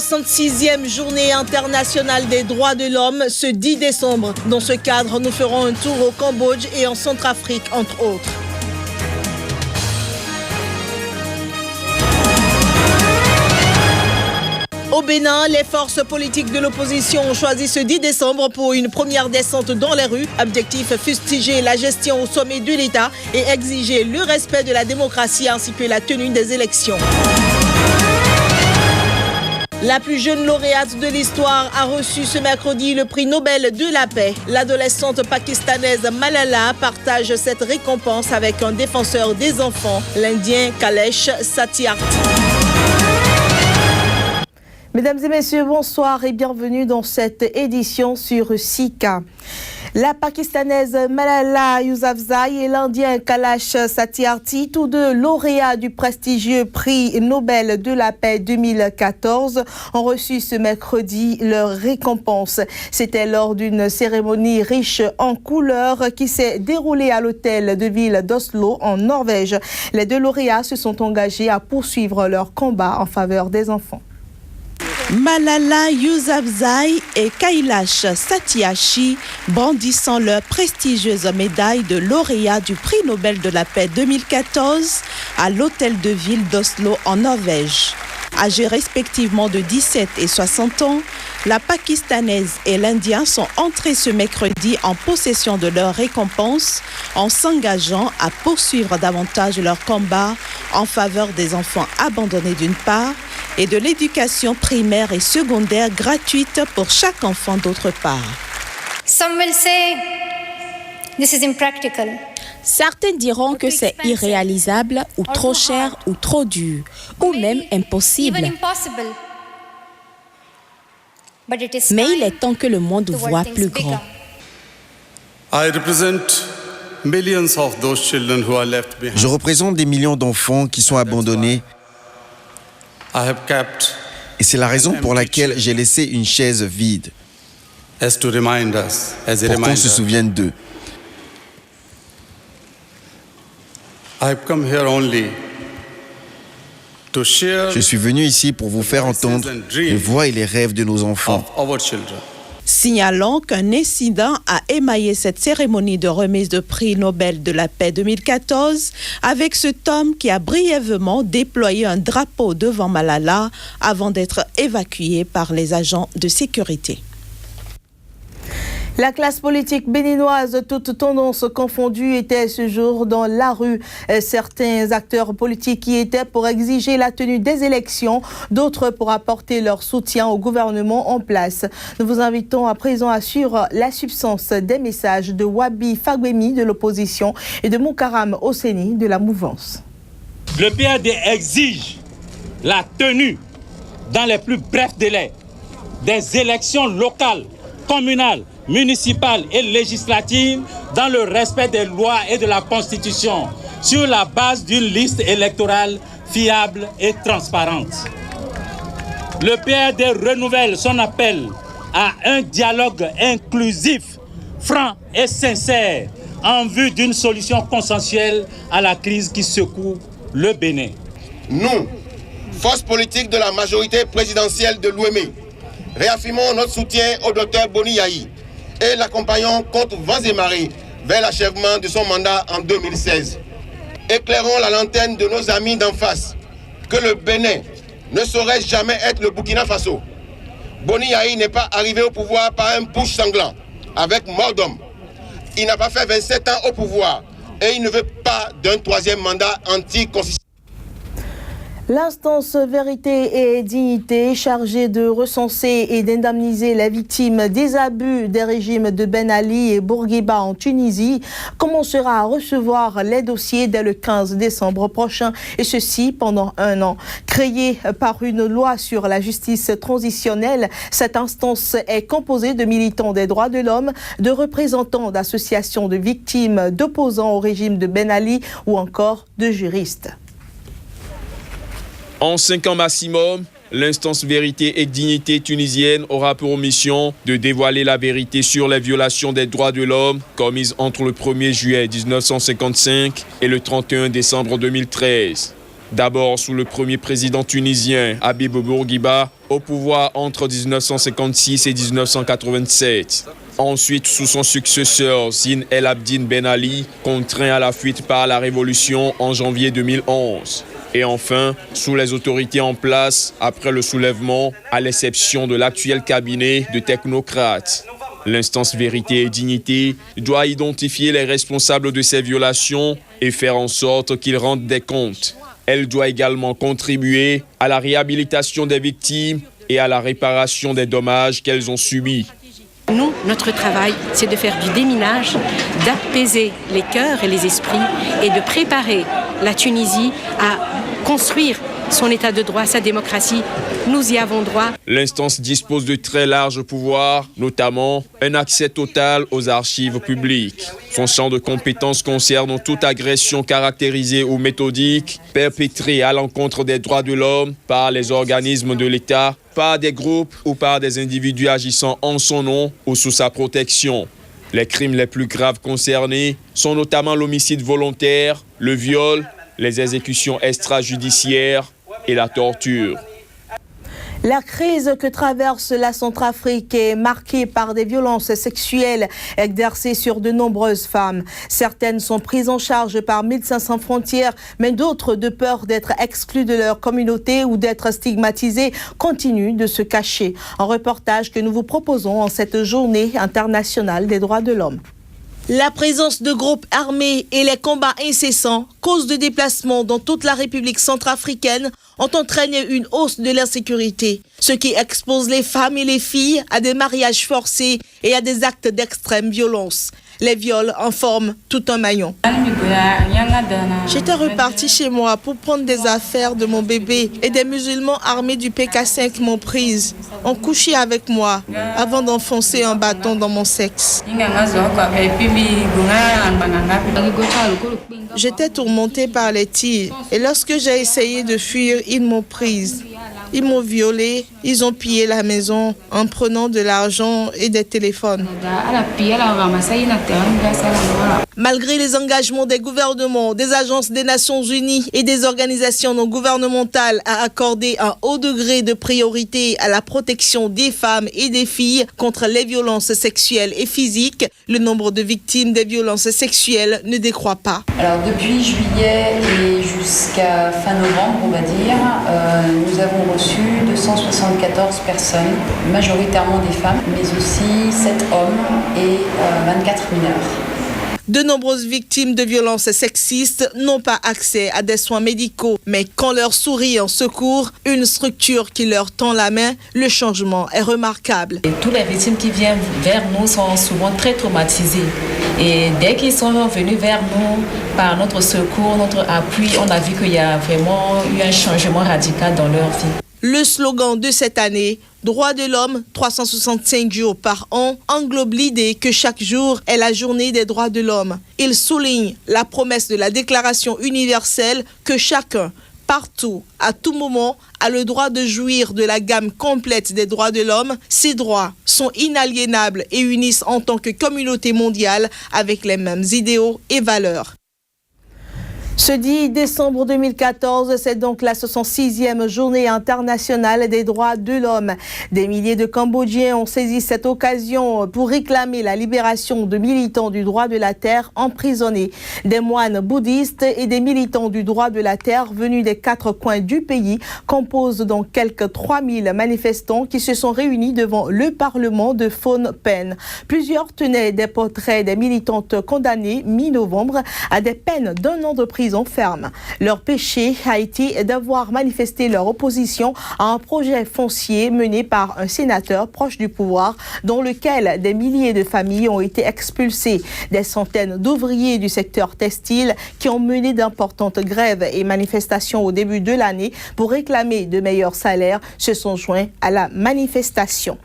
66e journée internationale des droits de l'homme ce 10 décembre. Dans ce cadre, nous ferons un tour au Cambodge et en Centrafrique, entre autres. Au Bénin, les forces politiques de l'opposition ont choisi ce 10 décembre pour une première descente dans les rues. Objectif, fustiger la gestion au sommet de l'État et exiger le respect de la démocratie ainsi que la tenue des élections. La plus jeune lauréate de l'histoire a reçu ce mercredi le prix Nobel de la paix. L'adolescente pakistanaise Malala partage cette récompense avec un défenseur des enfants, l'Indien Kailash Satyarthi. Mesdames et messieurs, bonsoir et bienvenue dans cette édition sur Sika. La pakistanaise Malala Yousafzai et l'Indien Kailash Satyarthi, tous deux lauréats du prestigieux prix Nobel de la paix 2014, ont reçu ce mercredi leur récompense. C'était lors d'une cérémonie riche en couleurs qui s'est déroulée à l'hôtel de ville d'Oslo en Norvège. Les deux lauréats se sont engagés à poursuivre leur combat en faveur des enfants. Malala Yousafzai et Kailash Satyarthi brandissant leur prestigieuse médaille de lauréat du prix Nobel de la paix 2014 à l'hôtel de ville d'Oslo en Norvège. Âgés respectivement de 17 et 60 ans, la Pakistanaise et l'Indien sont entrés ce mercredi en possession de leur récompense en s'engageant à poursuivre davantage leur combat en faveur des enfants abandonnés d'une part et de l'éducation primaire et secondaire gratuite pour chaque enfant d'autre part. Some will say this is impractical. Certains diront que c'est irréalisable ou trop cher ou trop dur ou même impossible. Mais il est temps que le monde voie plus grand. Je représente des millions d'enfants qui sont abandonnés. Et c'est la raison pour laquelle j'ai laissé une chaise vide. Pour qu'on se souvienne d'eux. Je suis venu ici pour vous faire entendre les voix et les rêves de nos enfants. Signalant qu'un incident a émaillé cette cérémonie de remise de prix Nobel de la paix 2014 avec cet homme qui a brièvement déployé un drapeau devant Malala avant d'être évacué par les agents de sécurité. La classe politique béninoise, toutes tendances confondues, était ce jour dans la rue. Certains acteurs politiques y étaient pour exiger la tenue des élections, d'autres pour apporter leur soutien au gouvernement en place. Nous vous invitons à présent à suivre la substance des messages de Wabi Fagbemi de l'opposition et de Moukaram Osseni de la mouvance. Le PAD exige la tenue dans les plus brefs délais des élections locales, communales, municipales et législatives dans le respect des lois et de la Constitution sur la base d'une liste électorale fiable et transparente. Le PAD renouvelle son appel à un dialogue inclusif, franc et sincère en vue d'une solution consensuelle à la crise qui secoue le Bénin. Nous, force politique de la majorité présidentielle de l'Ouémé, réaffirmons notre soutien au Dr Boni Yahi et l'accompagnons contre vents et marées vers l'achèvement de son mandat en 2016. Éclairons la lanterne de nos amis d'en face que le Bénin ne saurait jamais être le Burkina Faso. Boni Yahi n'est pas arrivé au pouvoir par un push sanglant, avec mort d'homme. Il n'a pas fait 27 ans au pouvoir et il ne veut pas d'un troisième mandat anticonstitutionnel. L'instance Vérité et Dignité, chargée de recenser et d'indemniser les victimes des abus des régimes de Ben Ali et Bourguiba en Tunisie, commencera à recevoir les dossiers dès le 15 décembre prochain, et ceci pendant 1 an. Créée par une loi sur la justice transitionnelle, cette instance est composée de militants des droits de l'homme, de représentants d'associations de victimes, d'opposants au régime de Ben Ali ou encore de juristes. En 5 ans maximum, l'instance Vérité et Dignité tunisienne aura pour mission de dévoiler la vérité sur les violations des droits de l'homme commises entre le 1er juillet 1955 et le 31 décembre 2013. D'abord sous le premier président tunisien, Habib Bourguiba, au pouvoir entre 1956 et 1987. Ensuite, sous son successeur, Zine El Abidine Ben Ali, contraint à la fuite par la révolution en janvier 2011. Et enfin, sous les autorités en place après le soulèvement, à l'exception de l'actuel cabinet de technocrates. L'instance Vérité et Dignité doit identifier les responsables de ces violations et faire en sorte qu'ils rendent des comptes. Elle doit également contribuer à la réhabilitation des victimes et à la réparation des dommages qu'elles ont subis. Nous, notre travail, c'est de faire du déminage, d'apaiser les cœurs et les esprits et de préparer la Tunisie à construire son état de droit, sa démocratie. Nous y avons droit. L'instance dispose de très larges pouvoirs, notamment un accès total aux archives publiques. Son champ de compétences concerne toute agression caractérisée ou méthodique, perpétrée à l'encontre des droits de l'homme par les organismes de l'État, par des groupes ou par des individus agissant en son nom ou sous sa protection. Les crimes les plus graves concernés sont notamment l'homicide volontaire, le viol, les exécutions extrajudiciaires et la torture. La crise que traverse la Centrafrique est marquée par des violences sexuelles exercées sur de nombreuses femmes. Certaines sont prises en charge par Médecins sans frontières, mais d'autres, de peur d'être exclues de leur communauté ou d'être stigmatisées, continuent de se cacher. Un reportage que nous vous proposons en cette journée internationale des droits de l'homme. La présence de groupes armés et les combats incessants, cause de déplacements dans toute la République centrafricaine, ont entraîné une hausse de l'insécurité, ce qui expose les femmes et les filles à des mariages forcés et à des actes d'extrême violence. Les viols en forment tout un maillon. J'étais repartie chez moi pour prendre des affaires de mon bébé et des musulmans armés du PK5 m'ont prise, ont couché avec moi avant d'enfoncer un bâton dans mon sexe. J'étais tourmentée par les tirs et lorsque j'ai essayé de fuir, ils m'ont prise. Ils m'ont violée, ils ont pillé la maison en prenant de l'argent et des téléphones. Malgré les engagements des gouvernements, des agences des Nations Unies et des organisations non gouvernementales à accorder un haut degré de priorité à la protection des femmes et des filles contre les violences sexuelles et physiques, le nombre de victimes des violences sexuelles ne décroît pas. Alors depuis juillet et jusqu'à fin novembre, on va dire, nous avons reçu 274 personnes, majoritairement des femmes, mais aussi 7 hommes et 24 mineurs. De nombreuses victimes de violences sexistes n'ont pas accès à des soins médicaux, mais quand leur sourit en secours, une structure qui leur tend la main, le changement est remarquable. Et toutes les victimes qui viennent vers nous sont souvent très traumatisées. Et dès qu'ils sont venus vers nous, par notre secours, notre appui, on a vu qu'il y a vraiment eu un changement radical dans leur vie. Le slogan de cette année, Droits de l'homme, 365 jours par an, englobe l'idée que chaque jour est la journée des droits de l'homme. Il souligne la promesse de la Déclaration universelle que chacun, partout, à tout moment, a le droit de jouir de la gamme complète des droits de l'homme. Ces droits sont inaliénables et unissent en tant que communauté mondiale avec les mêmes idéaux et valeurs. Ce 10 décembre 2014, c'est donc la 66e journée internationale des droits de l'homme. Des milliers de Cambodgiens ont saisi cette occasion pour réclamer la libération de militants du droit de la terre emprisonnés. Des moines bouddhistes et des militants du droit de la terre venus des 4 coins du pays composent donc quelques 3000 manifestants qui se sont réunis devant le Parlement de Phnom Penh. Plusieurs tenaient des portraits des militantes condamnées mi-novembre à des peines d'1 an de prison ferme. Leur péché a été d'avoir manifesté leur opposition à un projet foncier mené par un sénateur proche du pouvoir dans lequel des milliers de familles ont été expulsées. Des centaines d'ouvriers du secteur textile qui ont mené d'importantes grèves et manifestations au début de l'année pour réclamer de meilleurs salaires se sont joints à la manifestation.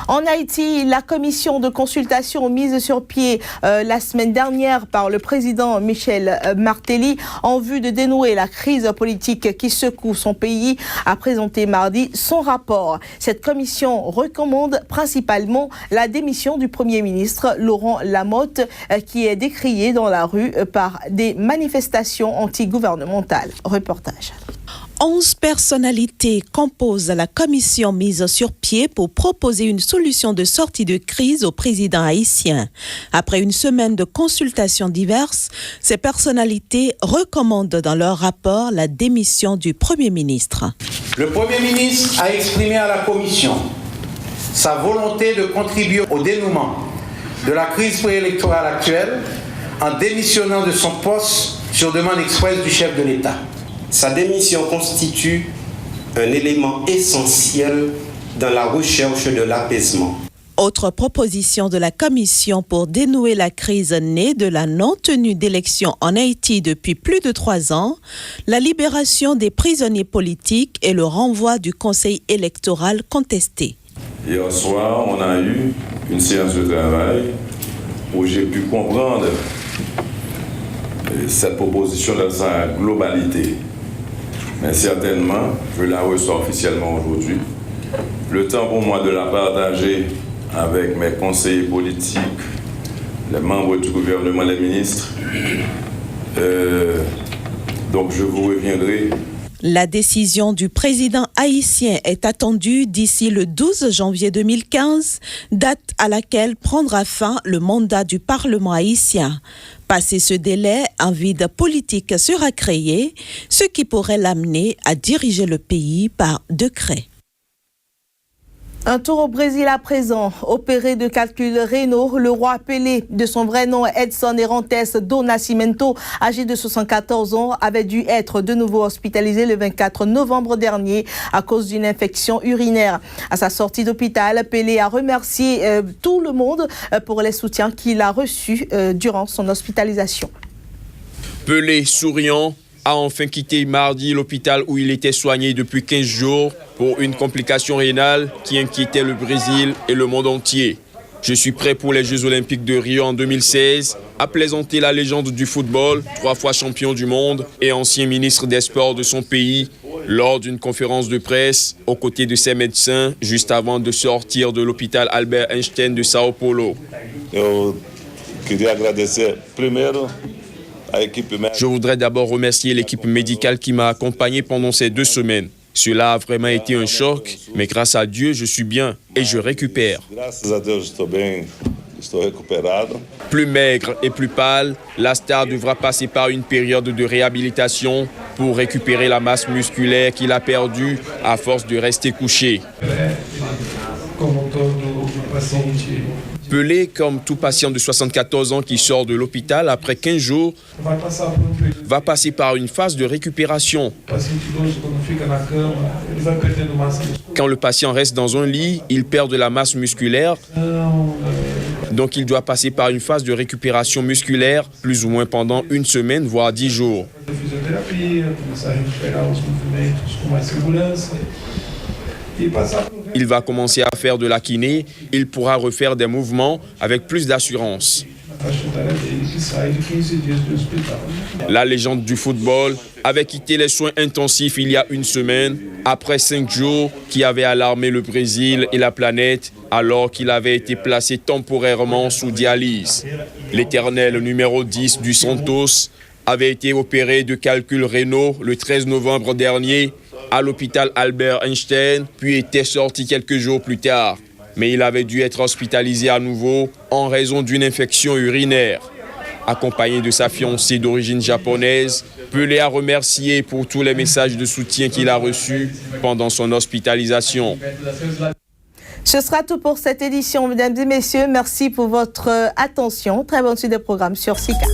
En Haïti, la commission de consultation mise sur pied la semaine dernière par le président Michel Martelly en vue de dénouer la crise politique qui secoue son pays a présenté mardi son rapport. Cette commission recommande principalement la démission du Premier ministre Laurent Lamotte qui est décrié dans la rue par des manifestations anti-gouvernementales. Reportage. 11 personnalités composent la commission mise sur pied pour proposer une solution de sortie de crise au président haïtien. Après une semaine de consultations diverses, ces personnalités recommandent dans leur rapport la démission du Premier ministre. Le Premier ministre a exprimé à la commission sa volonté de contribuer au dénouement de la crise préélectorale actuelle en démissionnant de son poste sur demande expresse du chef de l'État. Sa démission constitue un élément essentiel dans la recherche de l'apaisement. Autre proposition de la commission pour dénouer la crise née de la non-tenue d'élections en Haïti depuis plus de 3 ans, la libération des prisonniers politiques et le renvoi du conseil électoral contesté. Hier soir, on a eu une séance de travail où j'ai pu comprendre cette proposition dans sa globalité. Mais certainement, je la reçois officiellement aujourd'hui. Le temps pour moi de la partager avec mes conseillers politiques, les membres du gouvernement, les ministres. Donc je vous reviendrai. La décision du président haïtien est attendue d'ici le 12 janvier 2015, date à laquelle prendra fin le mandat du Parlement haïtien. Passé ce délai, un vide politique sera créé, ce qui pourrait l'amener à diriger le pays par décret. Un tour au Brésil à présent. Opéré de calculs rénaux, le roi Pelé, de son vrai nom Edson Arantes do Nascimento, âgé de 74 ans, avait dû être de nouveau hospitalisé le 24 novembre dernier à cause d'une infection urinaire. À sa sortie d'hôpital, Pelé a remercié tout le monde pour les soutiens qu'il a reçus durant son hospitalisation. Pelé, souriant, a enfin quitté mardi l'hôpital où il était soigné depuis 15 jours pour une complication rénale qui inquiétait le Brésil et le monde entier. Je suis prêt pour les Jeux Olympiques de Rio en 2016, a plaisanté la légende du football, 3 fois champion du monde et ancien ministre des Sports de son pays, lors d'une conférence de presse aux côtés de ses médecins juste avant de sortir de l'hôpital Albert Einstein de Sao Paulo. Je voudrais d'abord remercier l'équipe médicale qui m'a accompagné pendant ces 2 semaines. Cela a vraiment été un choc, mais grâce à Dieu, je suis bien et je récupère. Plus maigre et plus pâle, la star devra passer par une période de réhabilitation pour récupérer la masse musculaire qu'il a perdue à force de rester couché. Pelé, comme tout patient de 74 ans qui sort de l'hôpital après 15 jours, va passer par une phase de récupération. Quand le patient reste dans un lit, il perd de la masse musculaire. Donc il doit passer par une phase de récupération musculaire, plus ou moins pendant 1 semaine, voire 10 jours. Il va commencer à faire de la kiné, il pourra refaire des mouvements avec plus d'assurance. La légende du football avait quitté les soins intensifs il y a 1 semaine, après 5 jours qui avaient alarmé le Brésil et la planète, alors qu'il avait été placé temporairement sous dialyse. L'éternel numéro 10 du Santos avait été opéré de calculs rénaux le 13 novembre dernier à l'hôpital Albert Einstein, puis était sorti quelques jours plus tard. Mais il avait dû être hospitalisé à nouveau en raison d'une infection urinaire. Accompagné de sa fiancée d'origine japonaise, Pelé a remercié pour tous les messages de soutien qu'il a reçus pendant son hospitalisation. Ce sera tout pour cette édition, mesdames et messieurs. Merci pour votre attention. Très bonne suite de programme sur SICA.